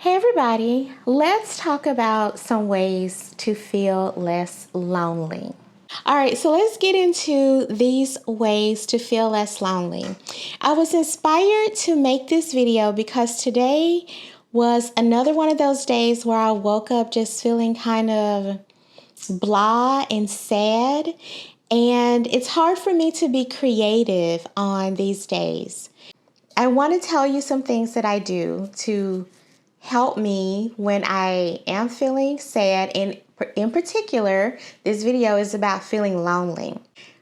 Hey everybody, let's talk about some ways to feel less lonely. All right, so let's get into these ways to feel less lonely. I was inspired to make this video because today was another one of those days where I woke up just feeling kind of blah and sad, and it's hard for me to be creative on these days. I want to tell you some things that I do to help me when I am feeling sad. And in particular, this video is about feeling lonely.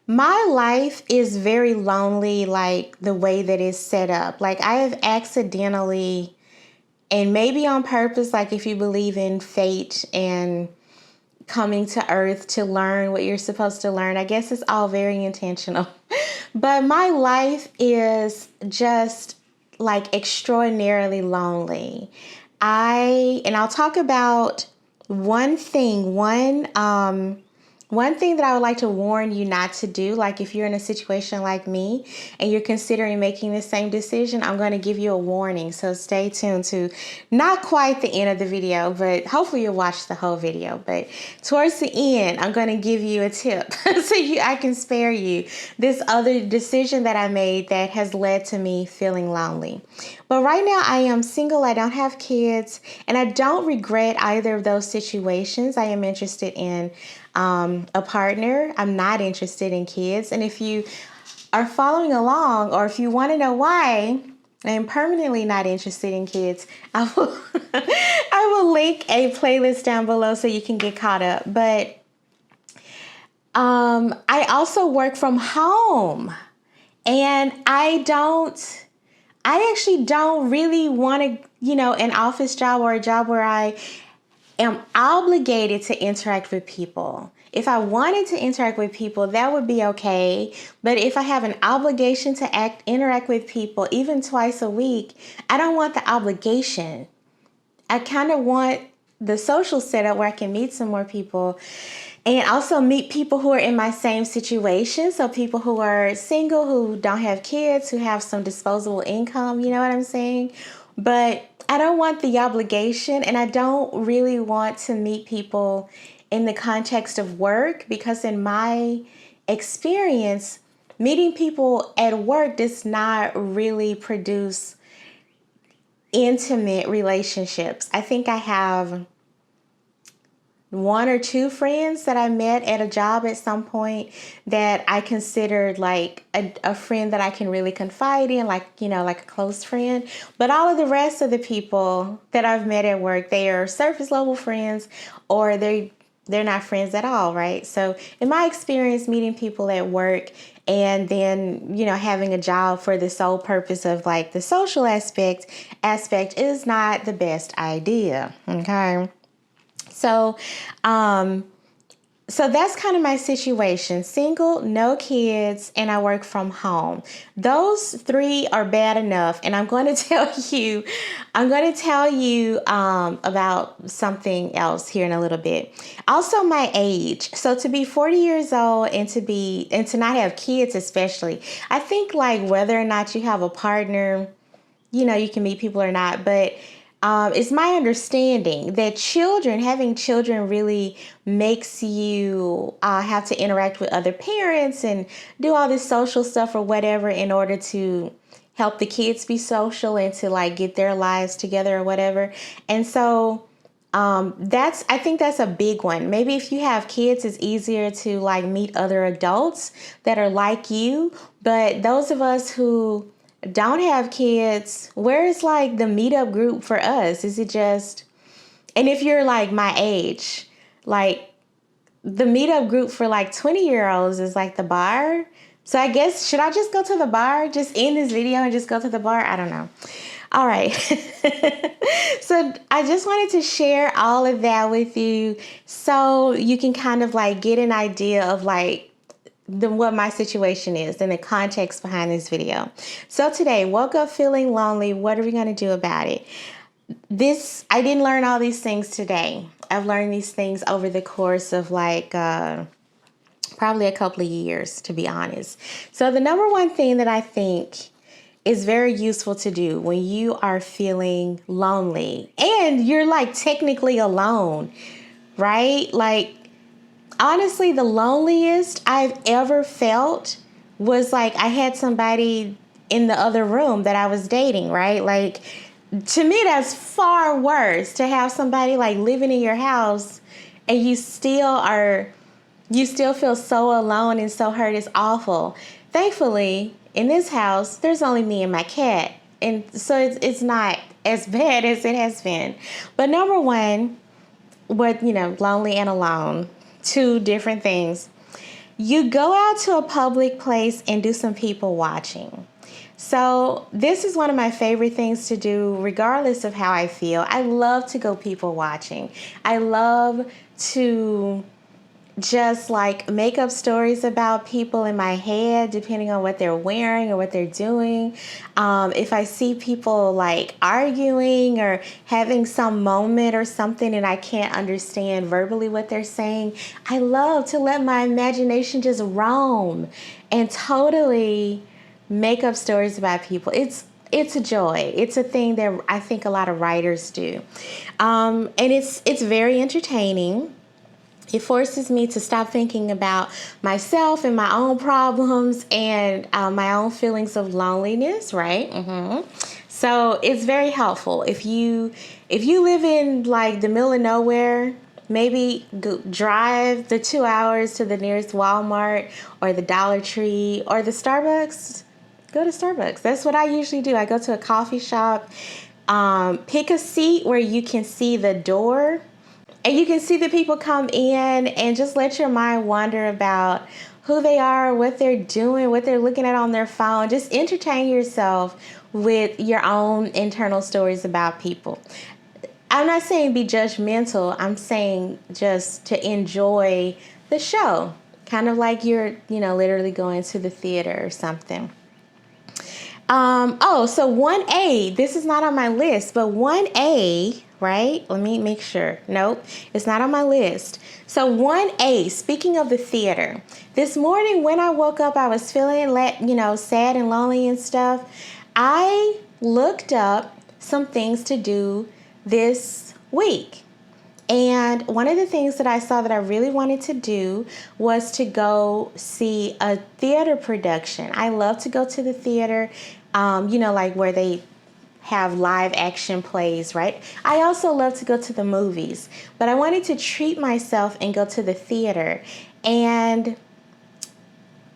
My life is very lonely, like the way that it's set up. Like I have accidentally, and maybe on purpose, like if you believe in fate and coming to earth to learn what you're supposed to learn, I guess it's all very intentional. But my life is just like extraordinarily lonely. I'll talk about one thing that I would like to warn you not to do. Like if you're in a situation like me and you're considering making the same decision, I'm going to give you a warning. So stay tuned to not quite the end of the video, but hopefully you'll watch the whole video. But towards the end, I'm going to give you a tip so I can spare you this other decision that I made that has led to me feeling lonely. But right now I am single, I don't have kids, and I don't regret either of those situations. I am interested in a partner. I'm not interested in kids. And if you are following along, or if you want to know why I am permanently not interested in kids, I will link a playlist down below so you can get caught up. But I also work from home, and I actually don't really want to, an office job or a job where I am obligated to interact with people. If I wanted to interact with people, that would be okay. But if I have an obligation to interact with people even twice a week, I don't want the obligation. I kind of want the social setup where I can meet some more people and also meet people who are in my same situation. So people who are single, who don't have kids, who have some disposable income, you know what I'm saying? But I don't want the obligation, and I don't really want to meet people in the context of work, because in my experience, meeting people at work does not really produce intimate relationships. I think I have one or two friends that I met at a job at some point that I considered like a friend that I can really confide in, like a close friend. But all of the rest of the people that I've met at work, they are surface level friends, or they're not friends at all, right? So in my experience, meeting people at work and then, having a job for the sole purpose of like the social aspect is not the best idea, okay? So that's kind of my situation. Single, no kids, and I work from home. Those three are bad enough, and I'm going to tell you about something else here in a little bit. Also, my age. So to be 40 years old and to not have kids, especially, I think like whether or not you have a partner, you can meet people or not, but it's my understanding that having children really makes you have to interact with other parents and do all this social stuff or whatever in order to help the kids be social and to like get their lives together or whatever. And so I think that's a big one. Maybe if you have kids, it's easier to like meet other adults that are like you. But those of us who don't have kids, where is like the meetup group for us? Is it just, and if you're like my age, like the meetup group for like 20-year-olds is like the bar. So I guess, should I just go to the bar? Just end this video and just go to the bar? I don't know. All right. So I just wanted to share all of that with you so you can kind of like get an idea of like what my situation is and the context behind this video. So today, woke up feeling lonely. What are we going to do about it? I didn't learn all these things today. I've learned these things over the course of like probably a couple of years, to be honest. So the number one thing that I think is very useful to do when you are feeling lonely and you're like technically alone, right? Like, honestly, the loneliest I've ever felt was like I had somebody in the other room that I was dating, right? Like, to me, that's far worse to have somebody like living in your house and you still feel so alone and so hurt. It's awful. Thankfully, in this house, there's only me and my cat. And so it's not as bad as it has been. But number one, lonely and alone, two different things. You go out to a public place and do some people watching. So this is one of my favorite things to do, regardless of how I feel. I love to go people watching. I love to just like make up stories about people in my head, depending on what they're wearing or what they're doing. If I see people like arguing or having some moment or something and I can't understand verbally what they're saying, I love to let my imagination just roam and totally make up stories about people. It's a joy. It's a thing that I think a lot of writers do. And it's very entertaining. It forces me to stop thinking about myself and my own problems and my own feelings of loneliness, right? So it's very helpful. If you live in like the middle of nowhere, maybe drive the 2 hours to the nearest Walmart or the Dollar Tree or the Starbucks. Go to Starbucks. That's what I usually do. I go to a coffee shop, pick a seat where you can see the door. And you can see the people come in and just let your mind wander about who they are, what they're doing, what they're looking at on their phone. Just entertain yourself with your own internal stories about people. I'm not saying be judgmental. I'm saying just to enjoy the show. Kind of like you're, literally going to the theater or something. So 1A, this is not on my list, but 1A, right? Let me make sure. Nope, it's not on my list. So 1A, speaking of the theater, this morning when I woke up, I was feeling sad and lonely and stuff. I looked up some things to do this week. And one of the things that I saw that I really wanted to do was to go see a theater production. I love to go to the theater, like where they have live action plays, right? I also love to go to the movies, but I wanted to treat myself and go to the theater. And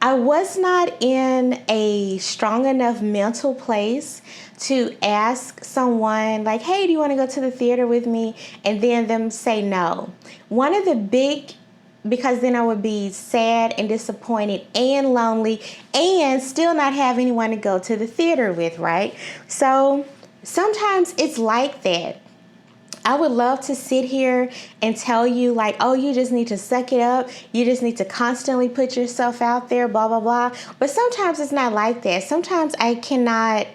I was not in a strong enough mental place to ask someone like, hey, do you want to go to the theater with me? And then them say no. Because then I would be sad and disappointed and lonely and still not have anyone to go to the theater with, right? So sometimes it's like that. I would love to sit here and tell you like, oh, you just need to suck it up. You just need to constantly put yourself out there, blah, blah, blah. But sometimes it's not like that. Sometimes I cannot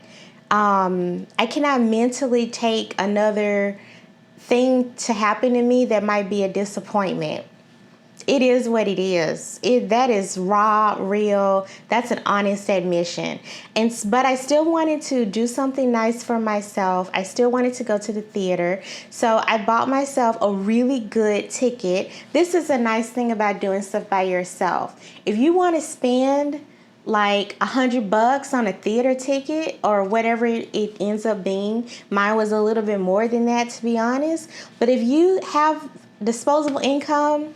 mentally take another thing to happen to me that might be a disappointment. It is what it is. That is raw, real. That's an honest admission. But I still wanted to do something nice for myself. I still wanted to go to the theater. So I bought myself a really good ticket. This is a nice thing about doing stuff by yourself. If you want to spend like $100 on a theater ticket or whatever it ends up being, mine was a little bit more than that, to be honest. But if you have disposable income,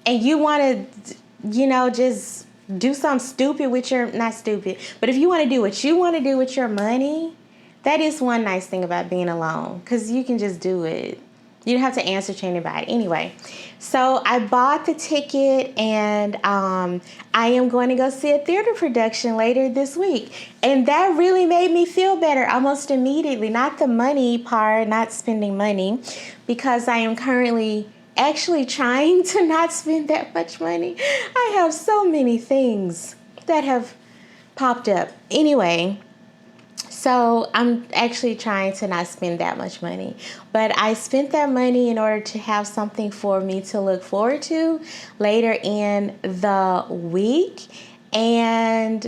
and you want to, just do something stupid with not stupid, but if you want to do what you want to do with your money, that is one nice thing about being alone, because you can just do it. You don't have to answer to anybody. Anyway, so I bought the ticket, and I am going to go see a theater production later this week. And that really made me feel better almost immediately. Not the money part, not spending money, because I am currently actually trying to not spend that much money. I have so many things that have popped up. Anyway, so I'm actually trying to not spend that much money. But I spent that money in order to have something for me to look forward to later in the week. And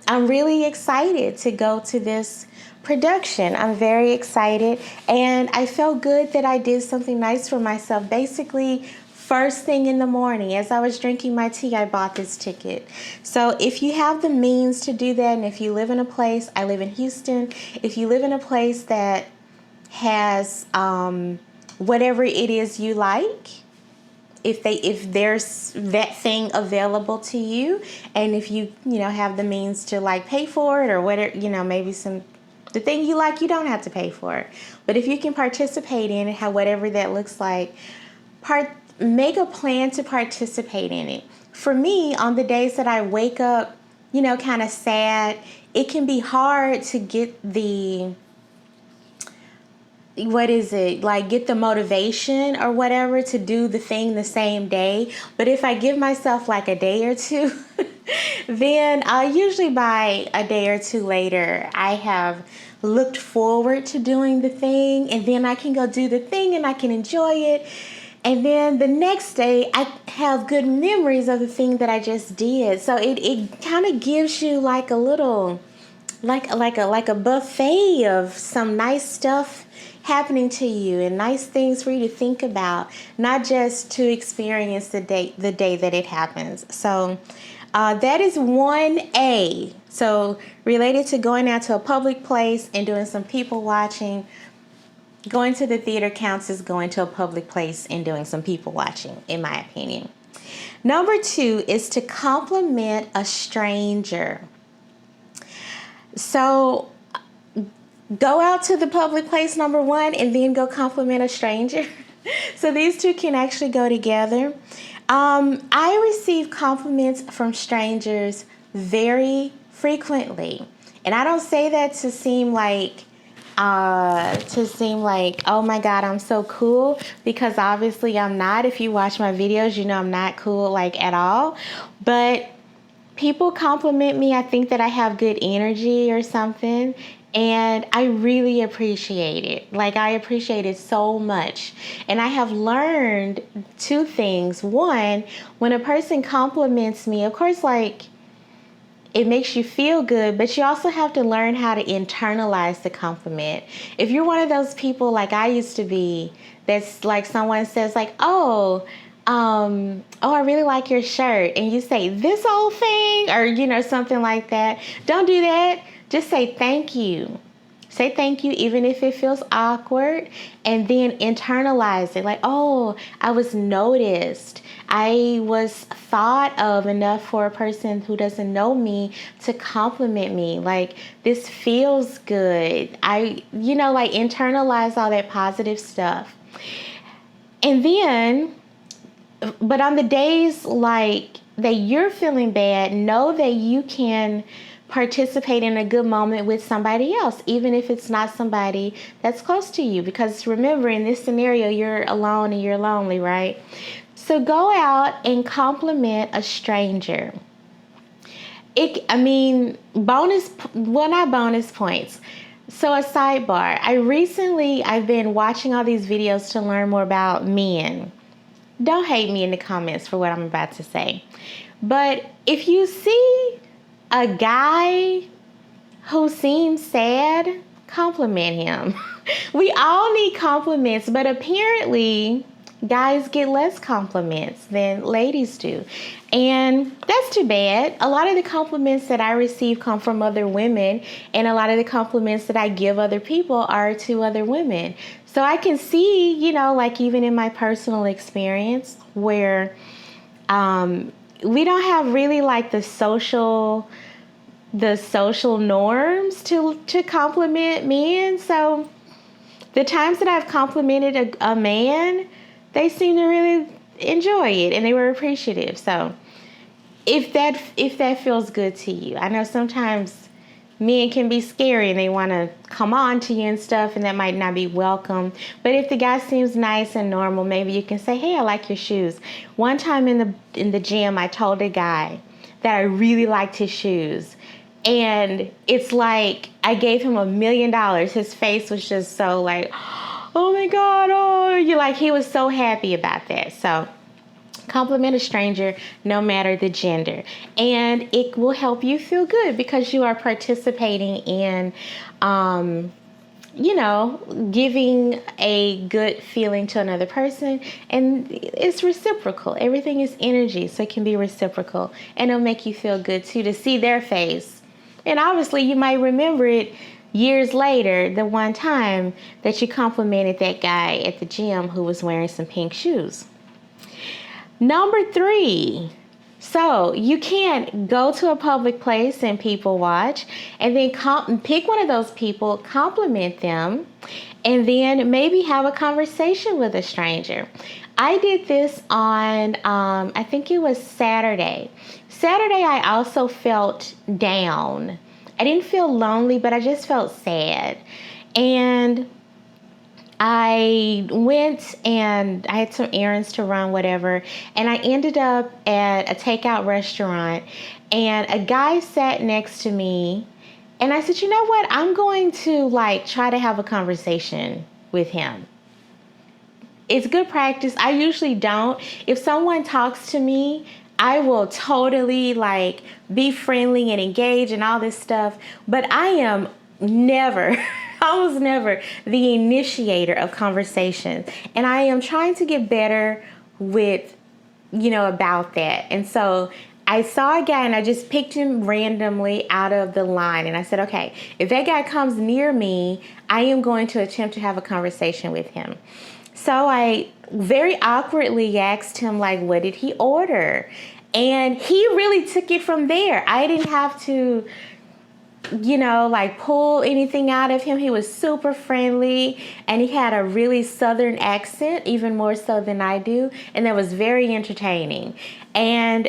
I'm really excited to go to this production. I'm very excited, and I felt good that I did something nice for myself. Basically, first thing in the morning, as I was drinking my tea, I bought this ticket. So if you have the means to do that, and if you live in a place, I live in Houston, if you live in a place that has whatever it is you like, if there's that thing available to you, and if you have the means to like pay for it or whatever, maybe the thing you like, you don't have to pay for it, but if you can participate in it, whatever that looks like, make a plan to participate in it. For me, on the days that I wake up kind of sad, it can be hard to get the get the motivation or whatever to do the thing the same day. But if I give myself like a day or two, then usually by a day or two later, I have looked forward to doing the thing, and then I can go do the thing and I can enjoy it. And then the next day, I have good memories of the thing that I just did. So it kind of gives you like a little, like a buffet of some nice stuff happening to you and nice things for you to think about, not just to experience the day that it happens. So that is 1A. So related to going out to a public place and doing some people watching, going to the theater counts as going to a public place and doing some people watching, in my opinion. Number 2 is to compliment a stranger. So go out to the public place, number 1, and then go compliment a stranger. So these two can actually go together. I receive compliments from strangers very frequently. And I don't say that to seem like, oh my God, I'm so cool, because obviously I'm not. If you watch my videos, you know I'm not cool like at all. But people compliment me. I think that I have good energy or something. And I really appreciate it. Like, I appreciate it so much. And I have learned 2 things. One, when a person compliments me, of course, like, it makes you feel good, but you also have to learn how to internalize the compliment. If you're one of those people like I used to be, that's like someone says like, oh, I really like your shirt. And you say, this old thing, or, something like that. Don't do that. Just say thank you. Say thank you, even if it feels awkward, and then internalize it. Like, oh, I was noticed. I was thought of enough for a person who doesn't know me to compliment me. Like, this feels good. Like internalize all that positive stuff. And then, but on the days like that you're feeling bad, know that you can participate in a good moment with somebody else, even if it's not somebody that's close to you. Because remember, in this scenario, you're alone and you're lonely, right? So go out and compliment a stranger. Bonus points. So a sidebar, I've been watching all these videos to learn more about men. Don't hate me in the comments for what I'm about to say. But if you see a guy who seems sad, compliment him. We all need compliments, but apparently guys get less compliments than ladies do. And that's too bad. A lot of the compliments that I receive come from other women, and a lot of the compliments that I give other people are to other women. So I can see, like even in my personal experience where we don't have really like the social norms to compliment men. So the times that I've complimented a man, they seem to really enjoy it and they were appreciative. So if that feels good to you, I know sometimes men can be scary and they want to come on to you and stuff, and that might not be welcome. But if the guy seems nice and normal, maybe you can say, hey, I like your shoes. One time in the gym, I told a guy that I really liked his shoes. And it's like I gave him $1 million. His face was just so like, oh my God, he was so happy about that. So Compliment a stranger no matter the gender, and it will help you feel good because you are participating in giving a good feeling to another person, and it's reciprocal. Everything is energy, so it can be reciprocal, and it'll make you feel good too to see their face. And obviously you might remember it years later, the one time that you complimented that guy at the gym who was wearing some pink shoes. Number 3, so you can't go to a public place and people watch, and then pick one of those people, compliment them, and then maybe have a conversation with a stranger. I did this on, I think it was Saturday. Saturday, I also felt down. I didn't feel lonely, but I just felt sad. And I went and I had some errands to run, whatever, and I ended up at a takeout restaurant, and a guy sat next to me, and I said, you know what, I'm going to try to have a conversation with him. It's good practice. I usually don't. If someone talks to me, I will totally be friendly and engage and all this stuff, but I am never I was never the initiator of conversations, and I am trying to get better with about that. And so I saw a guy and I just picked him randomly out of the line, and I said, okay, if that guy comes near me, I am going to attempt to have a conversation with him. So I very awkwardly asked him what did he order, and he really took it from there. I didn't have to pull anything out of him. He was super friendly, and he had a really Southern accent, even more so than I do, and that was very entertaining. And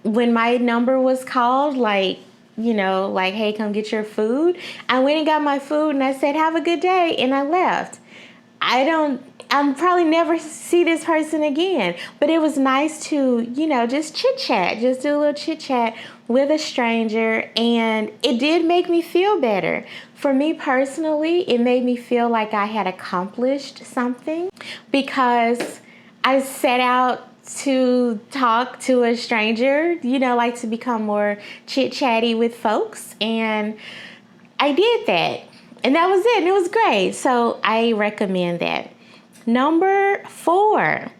when my number was called, hey, come get your food, I went and got my food, and I said, have a good day, and I left. I'll probably never see this person again, but it was nice to, just chit-chat, just do a little chit-chat with a stranger, and it did make me feel better. For me personally, it made me feel like I had accomplished something because I set out to talk to a stranger, to become more chit-chatty with folks, and I did that, and that was it, and it was great, so I recommend that. Number 4,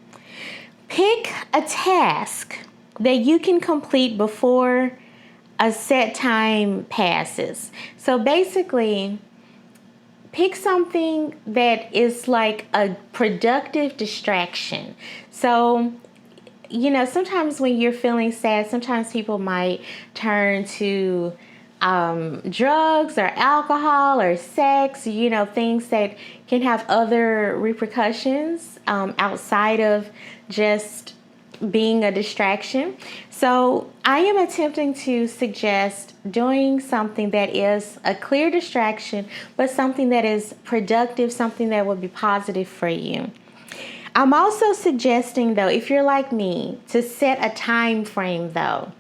pick a task that you can complete before a set time passes. So basically, pick something that is a productive distraction. So, sometimes when you're feeling sad, sometimes people might turn to drugs or alcohol or sex, things that can have other repercussions outside of just being a distraction. So I am attempting to suggest doing something that is a clear distraction, but something that is productive, something that will be positive for you. I'm also suggesting, though, if you're like me, to set a time frame, though.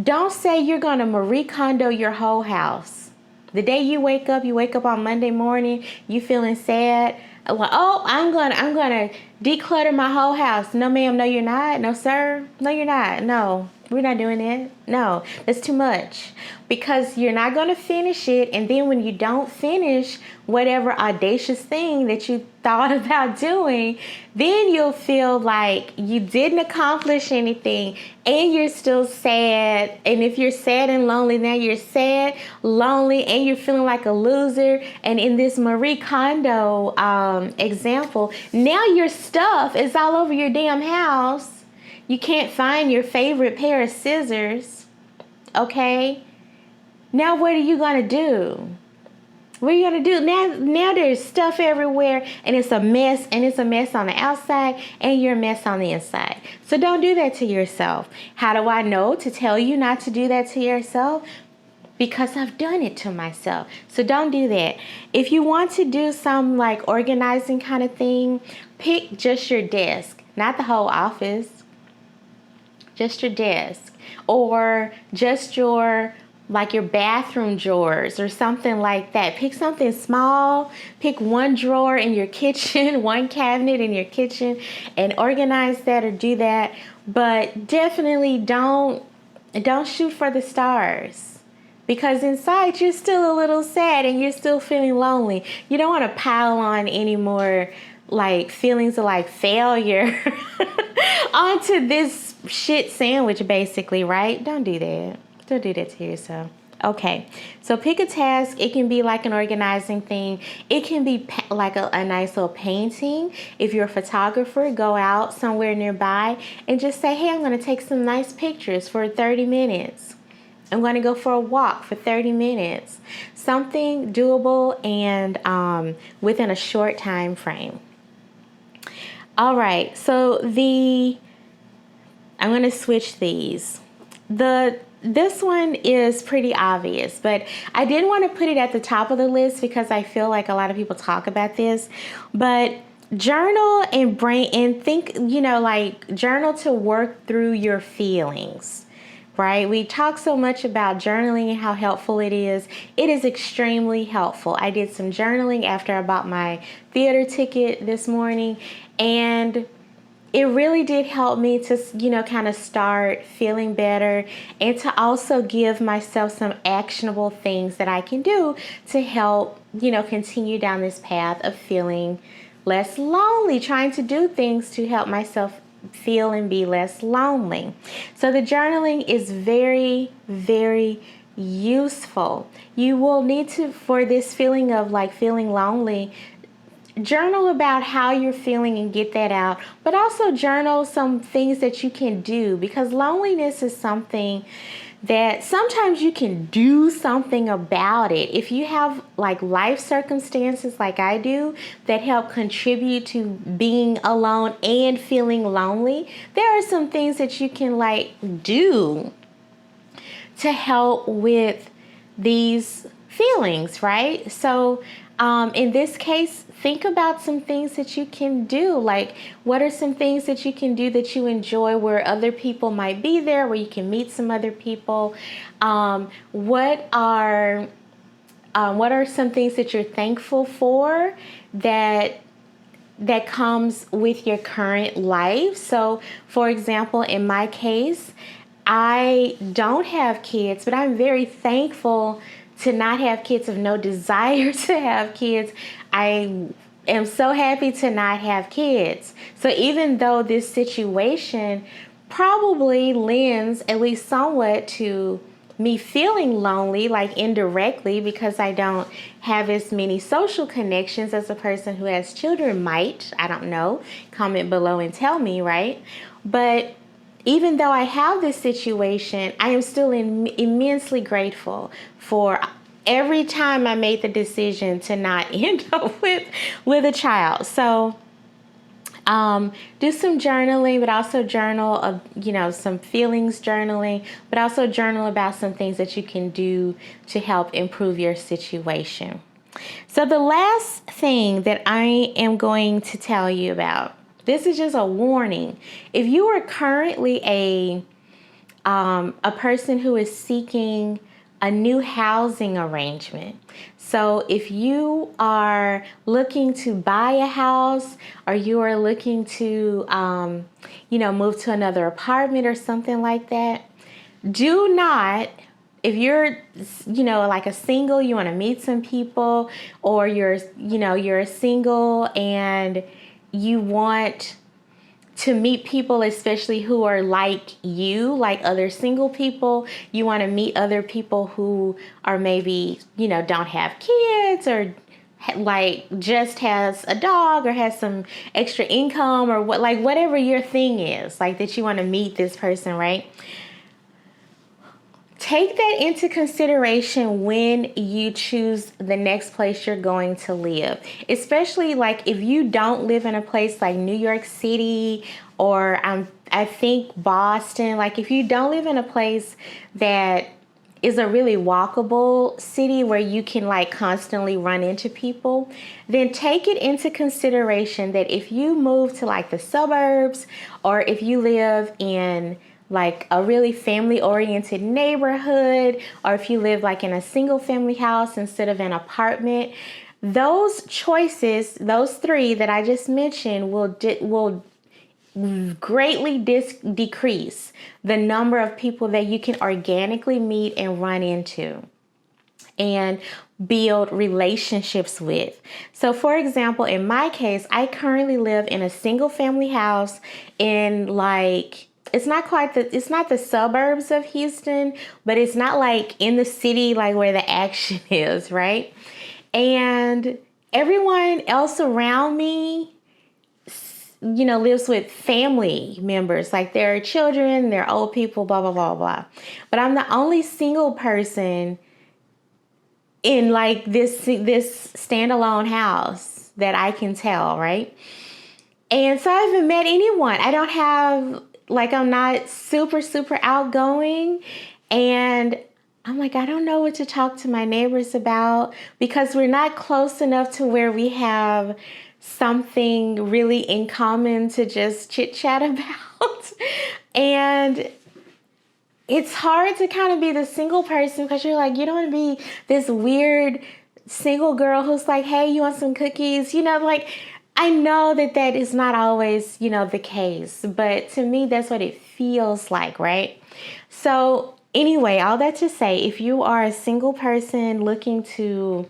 Don't say you're going to Marie Kondo your whole house. The day you wake up on Monday morning, you feeling sad. I'm gonna declutter my whole house. No, ma'am. No, you're not. No, sir. No, you're not. No, we're not doing that. No, that's too much, because you're not going to finish it. And then when you don't finish whatever audacious thing that you thought about doing, then you'll feel like you didn't accomplish anything, and you're still sad. And if you're sad and lonely, now you're sad, lonely, and you're feeling like a loser. And in this Marie Kondo example, now your stuff is all over your damn house. You can't find your favorite pair of scissors, okay? Now what are you going to do? What are you going to do? Now there's stuff everywhere, and it's a mess, and it's a mess on the outside, and you're a mess on the inside. So don't do that to yourself. How do I know to tell you not to do that to yourself? Because I've done it to myself. So don't do that. If you want to do some organizing kind of thing, pick just your desk, not the whole office. Just your desk, or just your like your bathroom drawers or something like that. Pick something small, pick one drawer in your kitchen, one cabinet in your kitchen, and organize that or do that. But definitely don't shoot for the stars, because inside you're still a little sad and you're still feeling lonely. You don't want to pile on any more like feelings of like failure onto this shit sandwich, basically, right? Don't do that. Don't do that to yourself. Okay, so pick a task. It can be like an organizing thing. It can be like a nice little painting. If you're a photographer, go out somewhere nearby and just say, hey, I'm going to take some nice pictures for 30 minutes. I'm going to go for a walk for 30 minutes. Something doable and within a short time frame. All right, so I'm going to switch these. This one is pretty obvious, but I didn't want to put it at the top of the list because I feel like a lot of people talk about this. But journal and think, like journal to work through your feelings, right? We talk so much about journaling and how helpful it is. It is extremely helpful. I did some journaling after I bought my theater ticket this morning, and it really did help me to, kind of start feeling better and to also give myself some actionable things that I can do to help, continue down this path of feeling less lonely, trying to do things to help myself feel and be less lonely. So the journaling is very, very useful. You will need to, for this feeling of like feeling lonely, journal about how you're feeling and get that out, but also journal some things that you can do, because loneliness is something that sometimes you can do something about it. If you have like life circumstances like I do that help contribute to being alone and feeling lonely, there are some things that you can like do to help with these feelings, right? So in this case, think about some things that you can do. Like, what are some things that you can do that you enjoy where other people might be there, where you can meet some other people? What are some things that you're thankful for that comes with your current life? So, for example, in my case, I don't have kids, but I'm very thankful to not have kids, of no desire to have kids. I am so happy to not have kids. So even though this situation probably lends at least somewhat to me feeling lonely, like indirectly, because I don't have as many social connections as a person who has children might. I don't know. Comment below and tell me, right? But even though I have this situation, I am still immensely grateful for every time I made the decision to not end up with a child. So do some journaling, but also journal of, some feelings journaling, but also journal about some things that you can do to help improve your situation. So the last thing that I am going to tell you about, this is just a warning. If you are currently a person who is seeking a new housing arrangement, so if you are looking to buy a house, or you are looking to, move to another apartment or something like that, do not, if you're, like a single, you want to meet some people, or you're a single and you want to meet people, especially who are like you, like other single people. You want to meet other people who are maybe, don't have kids, or like just has a dog, or has some extra income, or whatever your thing is, like that you want to meet this person, right? Take that into consideration when you choose the next place you're going to live. Especially like if you don't live in a place like New York City, or I think Boston, like if you don't live in a place that is a really walkable city where you can like constantly run into people, then take it into consideration that if you move to like the suburbs, or if you live in like a really family-oriented neighborhood, or if you live like in a single-family house instead of an apartment, those choices, those three that I just mentioned, will greatly decrease the number of people that you can organically meet and run into and build relationships with. So for example, in my case, I currently live in a single family house in like, it's not the suburbs of Houston, but it's not like in the city, like where the action is, right? And everyone else around me, lives with family members, like their children, their old people, blah, blah, blah, blah. But I'm the only single person in like this standalone house that I can tell, right? And so I haven't met anyone. I'm not super outgoing. And I'm like, I don't know what to talk to my neighbors about because we're not close enough to where we have something really in common to just chit chat about. And it's hard to kind of be the single person because you're like, you don't want to be this weird single girl who's like, hey, you want some cookies? I know that is not always, the case, but to me, that's what it feels like, right? So anyway, all that to say, if you are a single person looking to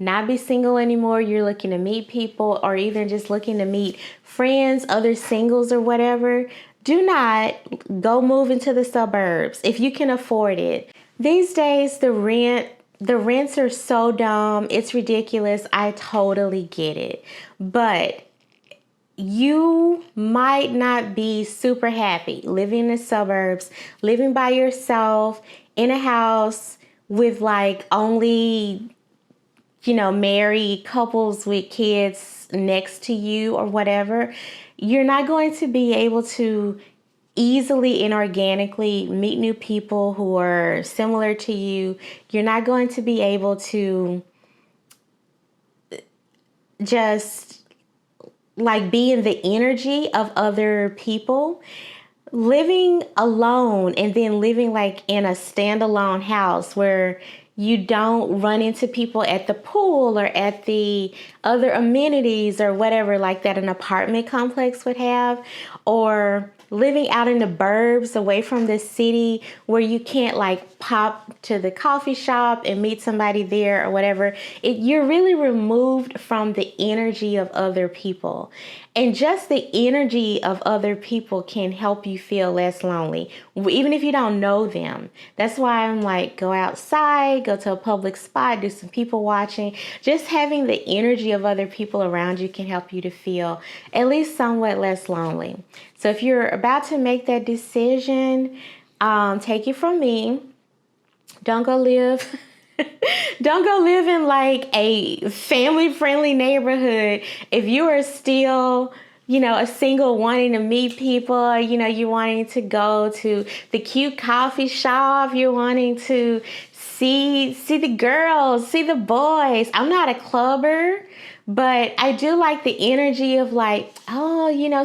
not be single anymore, you're looking to meet people, or even just looking to meet friends, other singles or whatever, do not go move into the suburbs if you can afford it. These days, the rents are so dumb. It's ridiculous. I totally get it. But you might not be super happy living in the suburbs, living by yourself in a house with like only, married couples with kids next to you or whatever. You're not going to be able to easily and organically meet new people who are similar to you. You're not going to be able to just like be in the energy of other people. Living alone and then living like in a standalone house where you don't run into people at the pool or at the other amenities or whatever like that an apartment complex would have, or living out in the burbs away from the city where you can't like pop to the coffee shop and meet somebody there or whatever. You're really removed from the energy of other people. And just the energy of other people can help you feel less lonely, even if you don't know them. That's why I'm like, go outside, go to a public spot, do some people watching. Just having the energy of other people around you can help you to feel at least somewhat less lonely. So if you're about to make that decision, take it from me. Don't go live in like a family-friendly neighborhood if you are still, a single wanting to meet people, you're wanting to go to the cute coffee shop, you're wanting to see the girls, see the boys. I'm not a clubber, but I do like the energy of like,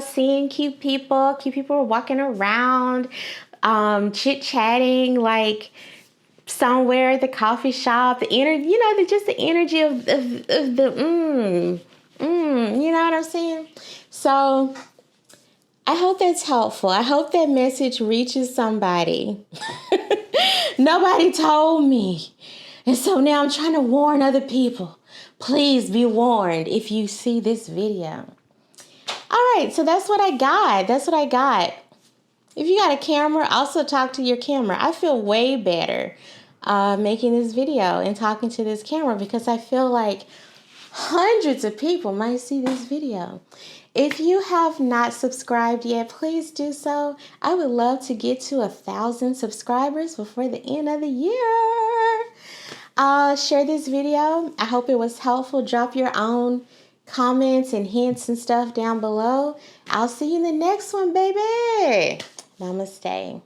seeing cute people walking around, chit-chatting, like somewhere at the coffee shop, the energy, just the energy of the you know what I'm saying? So I hope that's helpful. I hope that message reaches somebody. Nobody told me. And so now I'm trying to warn other people. Please be warned if you see this video. All right, so that's what I got. If you got a camera, also talk to your camera. I feel way better making this video and talking to this camera because I feel like hundreds of people might see this video. If you have not subscribed yet, please do so. I would love to get to 1,000 subscribers before the end of the year. Share this video. I hope it was helpful. Drop your own comments and hints and stuff down below. I'll see you in the next one, baby. Namaste.